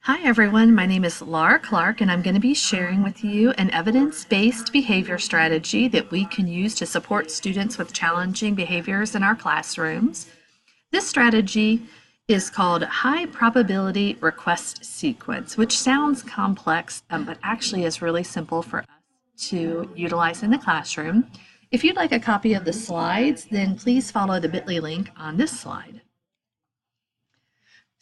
Hi everyone, my name is Laura Clark and I'm going to be sharing with you an evidence-based behavior strategy that we can use to support students with challenging behaviors in our classrooms. This strategy is called high probability request sequence, which sounds complex, but actually is really simple for us to utilize in the classroom. If you'd like a copy of the slides, then please follow the bit.ly link on this slide.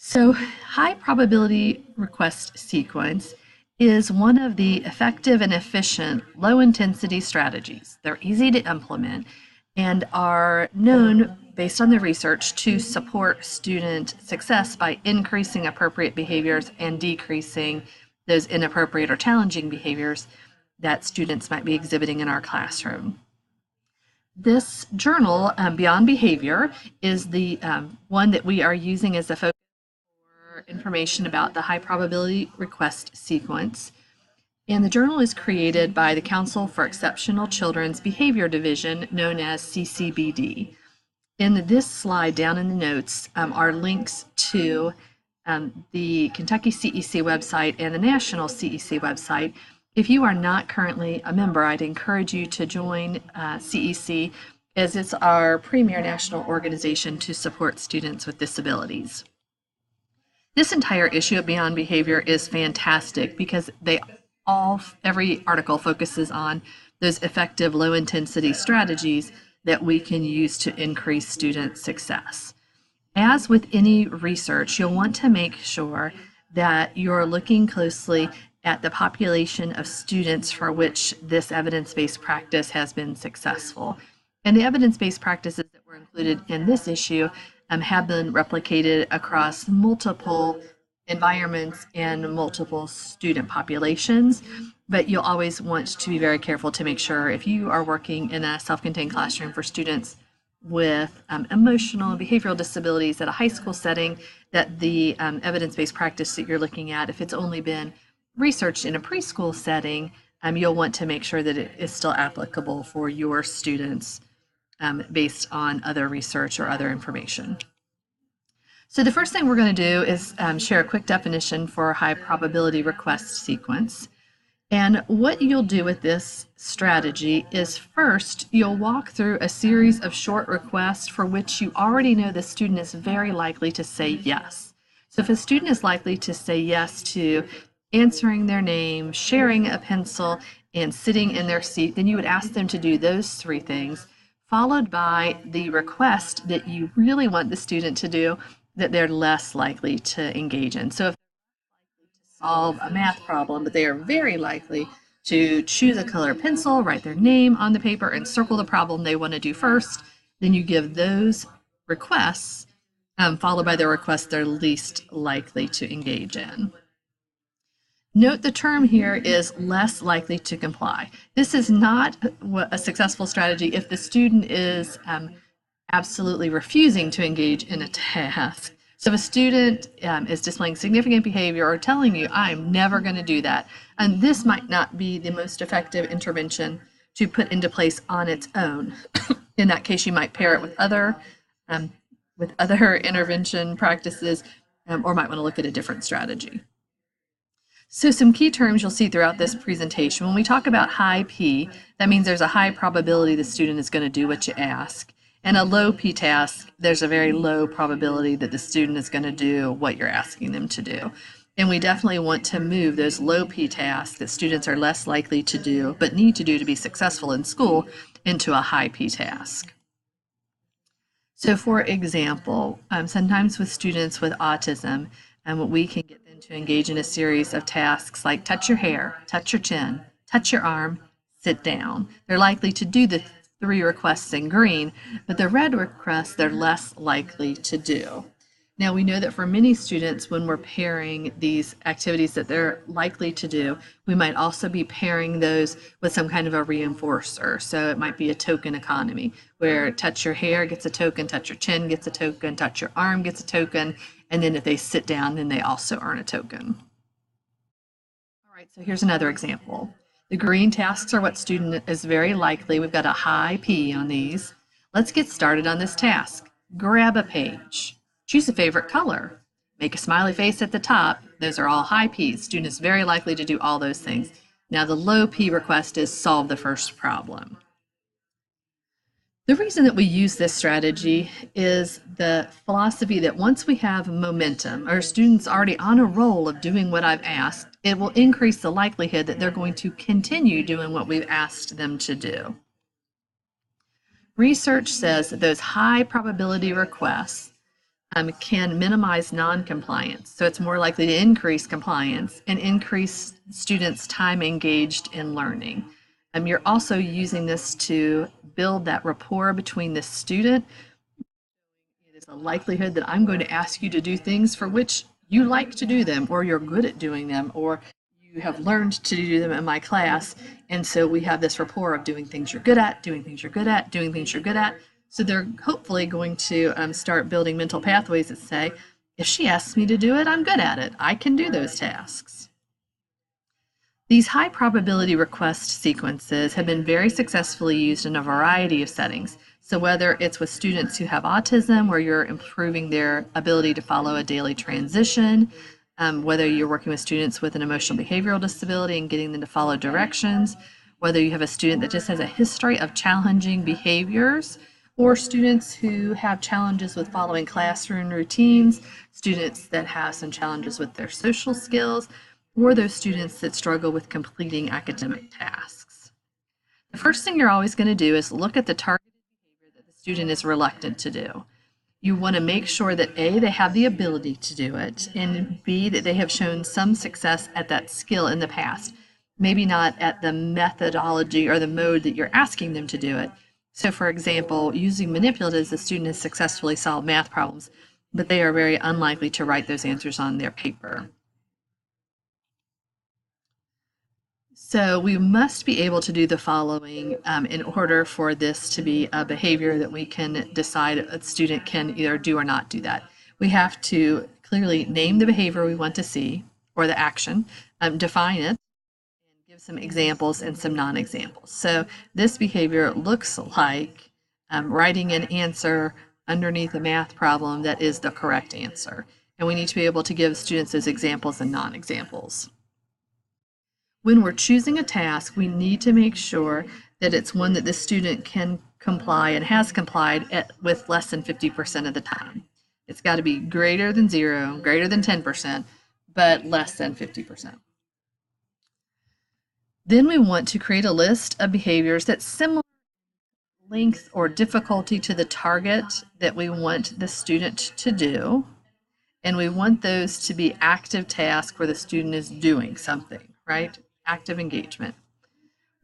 So high probability request sequence is one of the effective and efficient low intensity strategies. They're easy to implement and are known based on the research to support student success by increasing appropriate behaviors and decreasing those inappropriate or challenging behaviors that students might be exhibiting in our classroom. This journal, Beyond Behavior, is the one that we are using as a focus information about the high probability request sequence. And the journal is created by the Council for Exceptional Children's Behavior Division, known as CCBD. In this slide down in the notes are links to the Kentucky CEC website and the National CEC website. If you are not currently a member, I'd encourage you to join CEC, as it's our premier national organization to support students with disabilities. This entire issue of Beyond Behavior is fantastic because every article focuses on those effective low intensity strategies that we can use to increase student success. As with any research, you'll want to make sure that you're looking closely at the population of students for which this evidence-based practice has been successful. And the evidence-based practices that were included in this issue have been replicated across multiple environments and multiple student populations, but you'll always want to be very careful to make sure if you are working in a self-contained classroom for students with emotional and behavioral disabilities at a high school setting, that the evidence-based practice that you're looking at, if it's only been researched in a preschool setting, you'll want to make sure that it is still applicable for your students based on other research or other information. So the first thing we're going to do is share a quick definition for high probability request sequence. And what you'll do with this strategy is first, you'll walk through a series of short requests for which you already know the student is very likely to say yes. So if a student is likely to say yes to answering their name, sharing a pencil, and sitting in their seat, then you would ask them to do those three things, followed by the request that you really want the student to do that they're less likely to engage in. So if they're likely to solve a math problem, but they are very likely to choose a color pencil, write their name on the paper, and circle the problem they want to do first, then you give those requests, followed by the requests they're least likely to engage in. Note the term here is less likely to comply. This is not a successful strategy if the student is absolutely refusing to engage in a task. So if a student is displaying significant behavior or telling you, I'm never going to do that, and this might not be the most effective intervention to put into place on its own. In that case, you might pair it with other intervention practices or might want to look at a different strategy. So some key terms you'll see throughout this presentation. When we talk about high P, that means there's a high probability the student is going to do what you ask. And a low P task, there's a very low probability that the student is going to do what you're asking them to do. And we definitely want to move those low P tasks that students are less likely to do, but need to do to be successful in school, into a high P task. So for example, sometimes with students with autism, we can get them to engage in a series of tasks like touch your hair, touch your chin, touch your arm, sit down. They're likely to do the three requests in green, but the red requests they're less likely to do. Now we know that for many students, when we're pairing these activities that they're likely to do, we might also be pairing those with some kind of a reinforcer. So it might be a token economy, where touch your hair gets a token, touch your chin gets a token, touch your arm gets a token, and then if they sit down, then they also earn a token. All right, so here's another example. The green tasks are what student is very likely. We've got a high P on these. Let's get started on this task. Grab a page. Choose a favorite color. Make a smiley face at the top, Those are all high P's. Student is very likely to do all those things. Now the low P request is solve the first problem. The reason that we use this strategy is the philosophy that once we have momentum, or students already on a roll of doing what I've asked, it will increase the likelihood that they're going to continue doing what we've asked them to do. Research says that those high probability requests can minimize non-compliance. So it's more likely to increase compliance and increase students' time engaged in learning. You're also using this to build that rapport between the student. There's a likelihood that I'm going to ask you to do things for which you like to do them, or you're good at doing them, or you have learned to do them in my class. And so we have this rapport of doing things you're good at, doing things you're good at, doing things you're good at. So they're hopefully going to start building mental pathways that say, if she asks me to do it, I'm good at it. I can do those tasks. These high probability request sequences have been very successfully used in a variety of settings. So whether it's with students who have autism, where you're improving their ability to follow a daily transition, whether you're working with students with an emotional behavioral disability and getting them to follow directions, whether you have a student that just has a history of challenging behaviors, or students who have challenges with following classroom routines, students that have some challenges with their social skills, or those students that struggle with completing academic tasks. The first thing you're always going to do is look at the targeted behavior that the student is reluctant to do. You want to make sure that A, they have the ability to do it, and B, that they have shown some success at that skill in the past. Maybe not at the methodology or the mode that you're asking them to do it. So for example, using manipulatives, the student has successfully solved math problems, but they are very unlikely to write those answers on their paper. So we must be able to do the following in order for this to be a behavior that we can decide a student can either do or not do that. We have to clearly name the behavior we want to see, or the action, define it, and give some examples and some non-examples. So this behavior looks like writing an answer underneath a math problem that is the correct answer. And we need to be able to give students those examples and non-examples. When we're choosing a task, we need to make sure that it's one that the student can comply and has complied with less than 50% of the time. It's got to be greater than 0, greater than 10%, but less than 50%. Then we want to create a list of behaviors that's similar length or difficulty to the target that we want the student to do. And we want those to be active tasks where the student is doing something, right? Active engagement.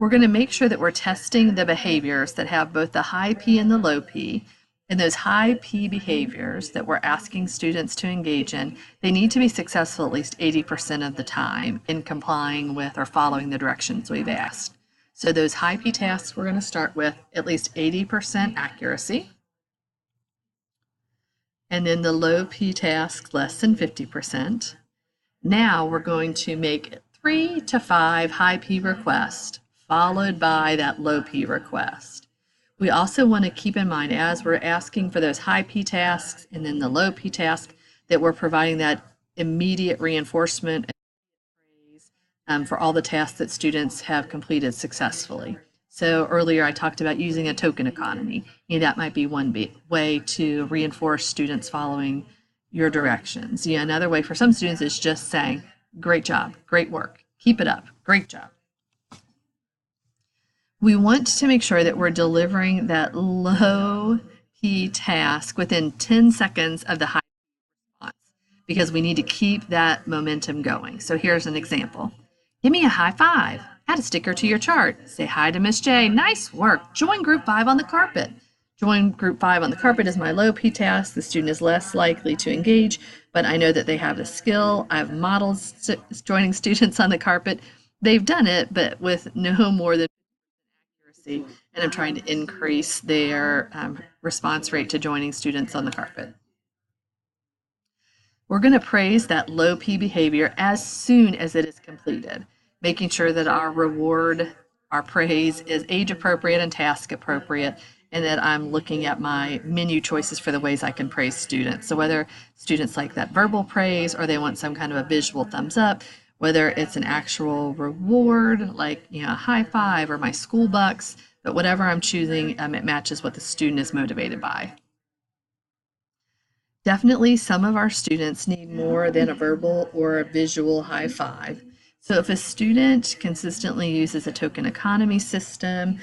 We're going to make sure that we're testing the behaviors that have both the high P and the low P. And those high P behaviors that we're asking students to engage in, they need to be successful at least 80% of the time in complying with or following the directions we've asked. So those high P tasks, we're going to start with at least 80% accuracy. And then the low P tasks, less than 50%. Now we're going to make 3 to 5 high P requests, followed by that low P request. We also want to keep in mind, as we're asking for those high P tasks and then the low P task, that we're providing that immediate reinforcement and praise for all the tasks that students have completed successfully. So earlier I talked about using a token economy. That might be one way to reinforce students following your directions. Another way for some students is just saying, great job, great work, keep it up, great job. We want to make sure that we're delivering that low P task within 10 seconds of the high P response, because we need to keep that momentum going. So here's an example. Give me a high five. Add a sticker to your chart. Say hi to Miss J. Nice work. Join group 5 on the carpet. Join group 5 on the carpet is my low P task. The student is less likely to engage, but I know that they have the skill. I have models joining students on the carpet. They've done it, but with no more than accuracy, and I'm trying to increase their response rate to joining students on the carpet. We're going to praise that low P behavior as soon as it is completed, making sure that our reward, our praise, is age appropriate and task appropriate, and that I'm looking at my menu choices for the ways I can praise students. So whether students like that verbal praise or they want some kind of a visual thumbs up, whether it's an actual reward like a high five or my school bucks, but whatever I'm choosing, it matches what the student is motivated by. Definitely, some of our students need more than a verbal or a visual high five. So if a student consistently uses a token economy system,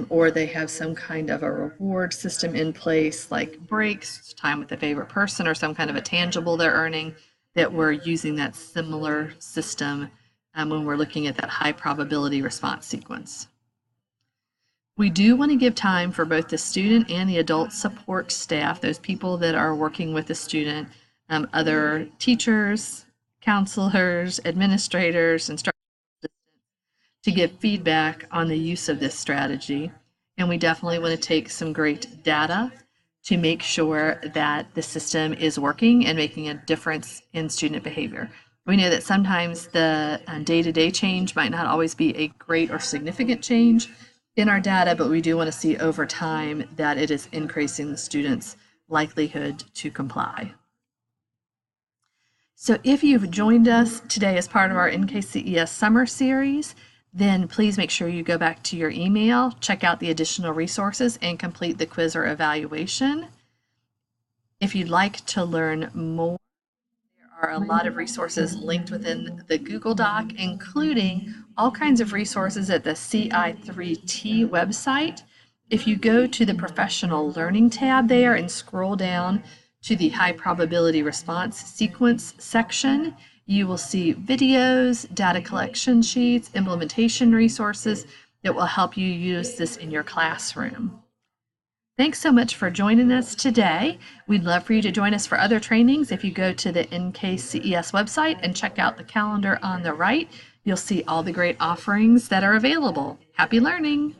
or they have some kind of a reward system in place, like breaks, time with a favorite person, or some kind of a tangible they're earning, that we're using that similar system when we're looking at that high probability response sequence. We do want to give time for both the student and the adult support staff, those people that are working with the student, other teachers, counselors, administrators, instructors, to give feedback on the use of this strategy. And we definitely want to take some great data to make sure that the system is working and making a difference in student behavior. We know that sometimes the day-to-day change might not always be a great or significant change in our data, but we do want to see over time that it is increasing the students' likelihood to comply. So if you've joined us today as part of our NKCES summer series, then please make sure you go back to your email, check out the additional resources, and complete the quiz or evaluation. If you'd like to learn more, there are a lot of resources linked within the Google Doc, including all kinds of resources at the CI3T website. If you go to the Professional Learning tab there and scroll down to the High Probability Response Sequence section, you will see videos, data collection sheets, implementation resources that will help you use this in your classroom. Thanks so much for joining us today. We'd love for you to join us for other trainings. If you go to the NKCES website and check out the calendar on the right, you'll see all the great offerings that are available. Happy learning!